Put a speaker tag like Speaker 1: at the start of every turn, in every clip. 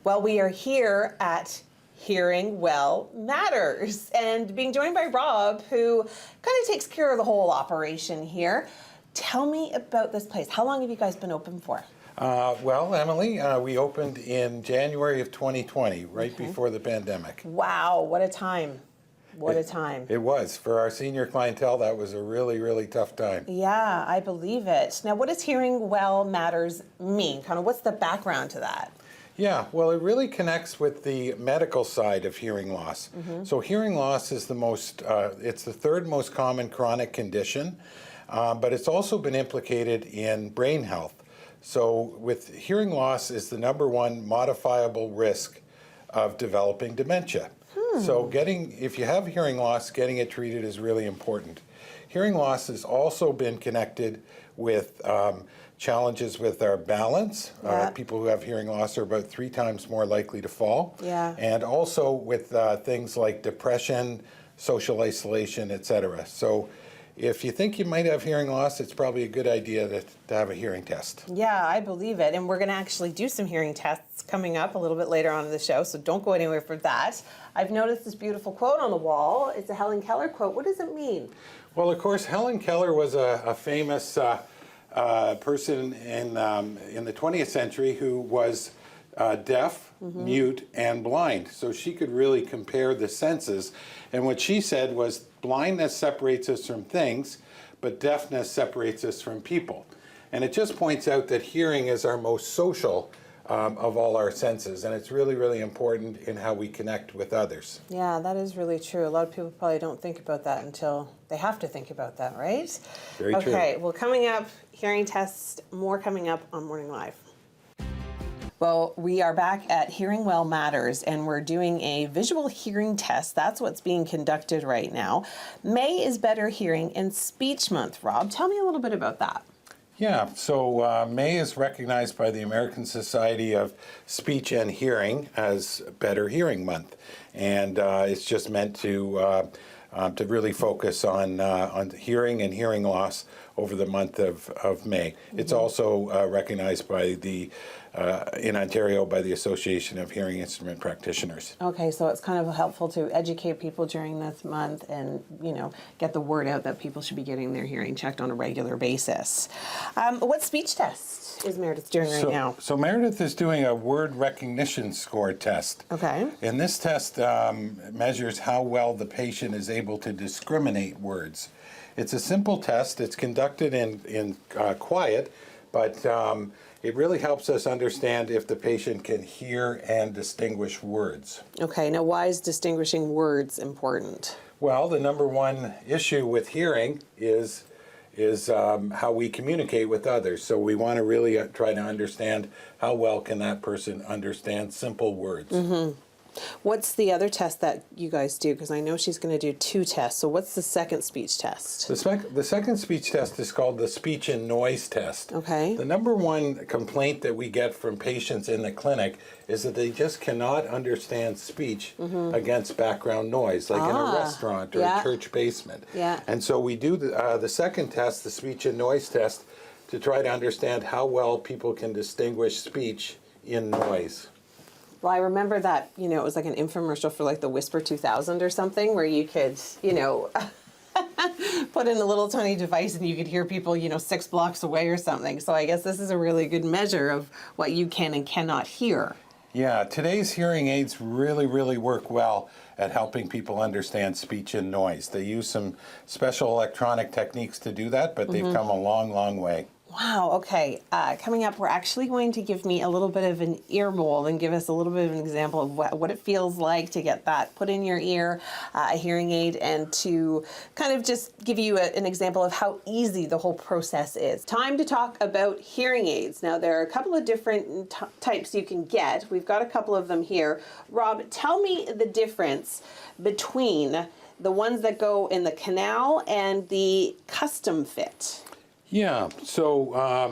Speaker 1: Well, we are here at Hearing Well Matters and being joined by Rob, who kind of takes care of the whole operation here. Tell me about this place. How long have you guys been open for?
Speaker 2: Well, Emily, we opened in January of 2020, right before the pandemic.
Speaker 1: Wow, what a time. What a time.
Speaker 2: It was. For our senior clientele, that was a really, really tough time.
Speaker 1: Yeah, I believe it. Now, what does Hearing Well Matters mean? Kind of what's the background to that?
Speaker 2: Yeah, well, it really connects with the medical side of hearing loss. So hearing loss is it's the third most common chronic condition, but it's also been implicated in brain health. So with hearing loss is the number one modifiable risk of developing dementia. So if you have hearing loss, getting it treated is really important. Hearing loss has also been connected with challenges with our balance. People who have hearing loss are about 3 times more likely to fall. And also with things like depression, social isolation, etc. So if you think you might have hearing loss, it's probably a good idea to have a hearing test.
Speaker 1: Yeah, I believe it. And we're going to actually do some hearing tests coming up a little bit later on in the show, so don't go anywhere for that. I've noticed this beautiful quote on the wall. It's a Helen Keller quote. What does it mean?
Speaker 2: Well, of course, Helen Keller was a famous person in the 20th century who was deaf, mute, and blind. So she could really compare the senses. And what she said was, blindness separates us from things, but deafness separates us from people. And it just points out that hearing is our most social of all our senses, and it's really, really important in how we connect with others.
Speaker 1: Yeah, that is really true. A lot of people probably don't think about that until they have to think about that, right?
Speaker 2: Very true.
Speaker 1: Okay, well, coming up, hearing tests, more coming up on Morning Live. Well, we are back at Hearing Well Matters, and we're doing a visual hearing test. That's what's being conducted right now. May is Better Hearing and Speech Month. Rob, tell me a little bit about that.
Speaker 2: Yeah, so May is recognized by the American Society of Speech and Hearing as Better Hearing Month, and it's just meant to really focus on hearing and hearing loss over the month of May. It's also recognized by in Ontario by the Association of Hearing Instrument Practitioners.
Speaker 1: Okay, so it's kind of helpful to educate people during this month and, get the word out that people should be getting their hearing checked on a regular basis. What speech test is Meredith doing right now?
Speaker 2: So Meredith is doing a word recognition score test. Okay. And this test measures how well the patient is able to discriminate words. It's a simple test. It's conducted in quiet, but it really helps us understand if the patient can hear and distinguish words.
Speaker 1: Okay, now why is distinguishing words important?
Speaker 2: Well, the number one issue with hearing is how we communicate with others. So we want to really try to understand how well can that person understand simple words.
Speaker 1: What's the other test that you guys do? Because I know she's going to do 2 tests. So what's the second speech test?
Speaker 2: The second speech test is called the speech and noise test.
Speaker 1: Okay.
Speaker 2: The number one complaint that we get from patients in the clinic is that they just cannot understand speech against background noise, like in a restaurant or a church basement. And so we do the second test, the speech and noise test, to try to understand how well people can distinguish speech in noise.
Speaker 1: Well, I remember that, it was like an infomercial for like the Whisper 2000 or something where you could, put in a little tiny device and you could hear people, 6 blocks away or something. So I guess this is a really good measure of what you can and cannot hear.
Speaker 2: Yeah, today's hearing aids really, really work well at helping people understand speech and noise. They use some special electronic techniques to do that, but they've come a long, long way.
Speaker 1: Wow, okay. Coming up, we're actually going to give me a little bit of an ear mold and give us a little bit of an example of what it feels like to get that put in your ear, a hearing aid, and to kind of just give you an example of how easy the whole process is. Time to talk about hearing aids. Now, there are a couple of different types you can get. We've got a couple of them here. Rob, tell me the difference between the ones that go in the canal and the custom fit.
Speaker 2: Yeah, so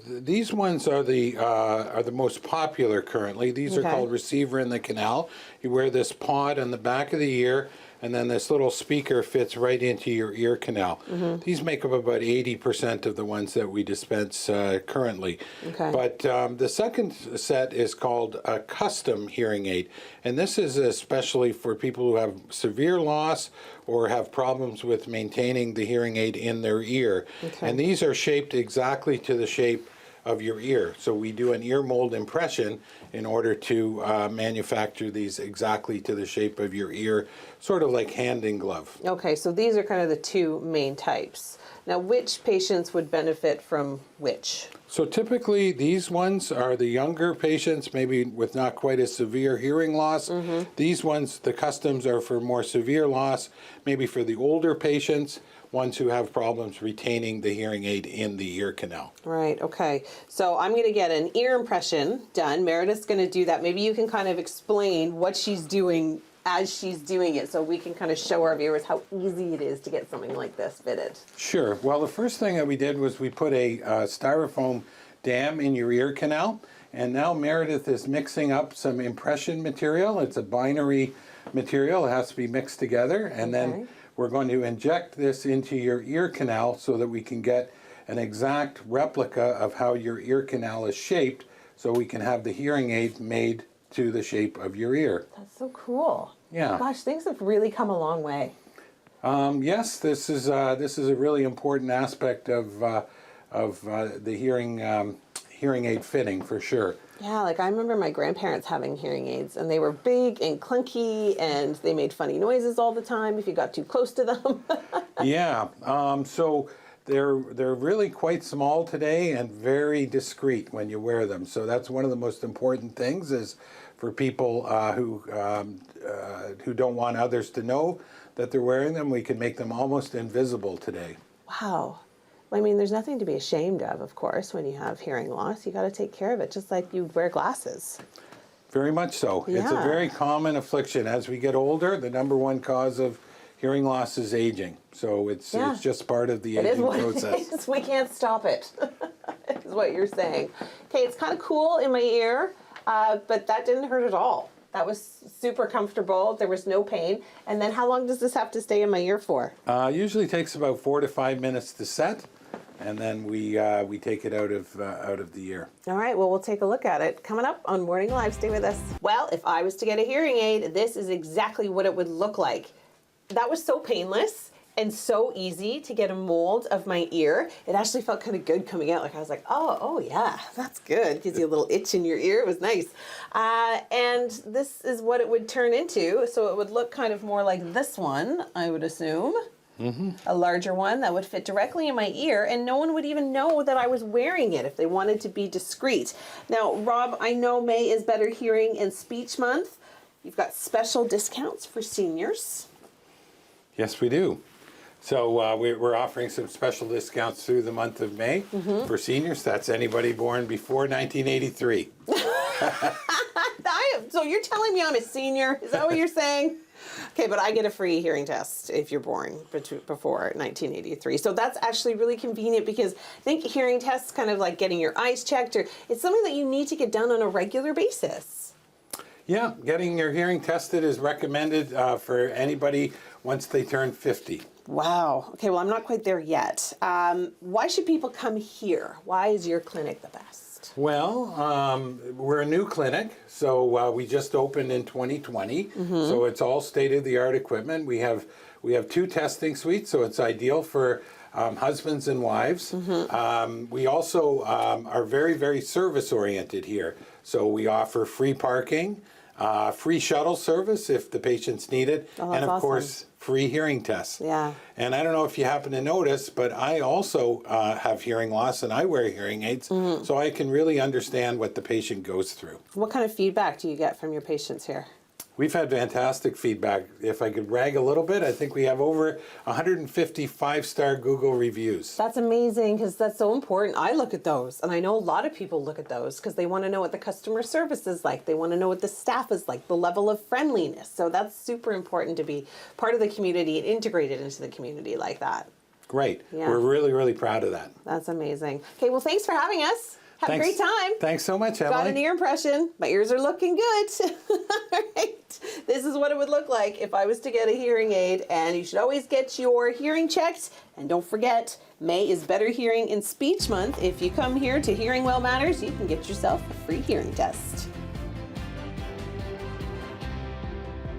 Speaker 2: these ones are the most popular currently. These are called receiver in the canal. You wear this pod on the back of the ear and then this little speaker fits right into your ear canal. These make up about 80% of the ones that we dispense currently.
Speaker 1: Okay.
Speaker 2: But the second set is called a custom hearing aid, and this is especially for people who have severe loss or have problems with maintaining the hearing aid in their ear.
Speaker 1: Okay.
Speaker 2: And these are shaped exactly to the shape of your ear. So we do an ear mold impression in order to manufacture these exactly to the shape of your ear, sort of like hand in glove.
Speaker 1: Okay, so these are kind of the two main types. Now, which patients would benefit from which?
Speaker 2: So typically these ones are the younger patients, maybe with not quite as severe hearing loss. These ones, the customs, are for more severe loss, maybe for the older patients, ones who have problems retaining the hearing aid in the ear canal.
Speaker 1: Right, okay. So I'm going to get an ear impression done. Meredith's going to do that. Maybe you can kind of explain what she's doing as she's doing it so we can kind of show our viewers how easy it is to get something like this fitted.
Speaker 2: Sure. Well, the first thing that we did was we put a styrofoam dam in your ear canal, and now Meredith is mixing up some impression material. It's a binary material. It has to be mixed together, and then we're going to inject this into your ear canal so that we can get an exact replica of how your ear canal is shaped, so we can have the hearing aid made to the shape of your ear.
Speaker 1: That's so cool.
Speaker 2: Yeah.
Speaker 1: Gosh, things have really come a long way.
Speaker 2: Yes, this is a really important aspect of the hearing aid fitting, for sure.
Speaker 1: Yeah, like I remember my grandparents having hearing aids, and they were big and clunky, and they made funny noises all the time if you got too close to them.
Speaker 2: Yeah, so they're really quite small today and very discreet when you wear them. So that's one of the most important things, is for people who don't want others to know that they're wearing them. We can make them almost invisible today.
Speaker 1: Wow. I mean, there's nothing to be ashamed of course, when you have hearing loss. You got to take care of it, just like you wear glasses.
Speaker 2: Very much so.
Speaker 1: Yeah.
Speaker 2: It's a very common affliction. As we get older, the number one cause of hearing loss is aging. So it's just part of the aging process.
Speaker 1: It is. We can't stop it, is what you're saying. Okay, it's kind of cool in my ear, but that didn't hurt at all. That was super comfortable. There was no pain. And then how long does this have to stay in my ear for?
Speaker 2: Usually takes about 4 to 5 minutes to set, and then we take it out of the ear.
Speaker 1: All right, well, we'll take a look at it. Coming up on Morning Live, stay with us. Well, if I was to get a hearing aid, this is exactly what it would look like. That was so painless and so easy to get a mold of my ear. It actually felt kind of good coming out. Like I was like, oh yeah, that's good. Gives you a little itch in your ear. It was nice. And this is what it would turn into. So it would look kind of more like this one, I would assume. A larger one that would fit directly in my ear, and no one would even know that I was wearing it if they wanted to be discreet. Now, Rob, I know May is Better Hearing and Speech Month. You've got special discounts for seniors.
Speaker 2: Yes, we do. So we're offering some special discounts through the month of May for seniors. That's anybody born before 1983.
Speaker 1: So you're telling me I'm a senior? Is that what you're saying? Okay, but I get a free hearing test if you're born before 1983. So that's actually really convenient, because I think hearing tests kind of like getting your eyes checked, or it's something that you need to get done on a regular basis.
Speaker 2: Yeah, getting your hearing tested is recommended for anybody once they turn 50.
Speaker 1: Wow. Okay, well, I'm not quite there yet. Why should people come here? Why is your clinic the best?
Speaker 2: Well, we're a new clinic, so we just opened in 2020. So it's all state-of-the-art equipment. We have 2 testing suites, so it's ideal for husbands and wives. We also are very, very service-oriented here. So we offer free parking, free shuttle service if the patients need it, and of course, free hearing tests.
Speaker 1: Yeah.
Speaker 2: And I don't know if you happen to notice, but I also have hearing loss, and I wear hearing aids, so I can really understand what the patient goes through.
Speaker 1: What kind of feedback do you get from your patients here?
Speaker 2: We've had fantastic feedback. If I could brag a little bit, I think we have over 150 5-star Google reviews.
Speaker 1: That's amazing, because that's so important. I look at those, and I know a lot of people look at those because they want to know what the customer service is like. They want to know what the staff is like, the level of friendliness. So that's super important to be part of the community and integrated into the community like that.
Speaker 2: Great.
Speaker 1: Yeah.
Speaker 2: We're really, really proud of that.
Speaker 1: That's amazing. Okay, well, thanks for having us. Have a great time.
Speaker 2: Thanks so much, Emily.
Speaker 1: Got an ear impression. My ears are looking good. All right. This is what it would look like if I was to get a hearing aid. And you should always get your hearing checked. And don't forget, May is Better Hearing and Speech Month. If you come here to Hearing Well Matters, you can get yourself a free hearing test.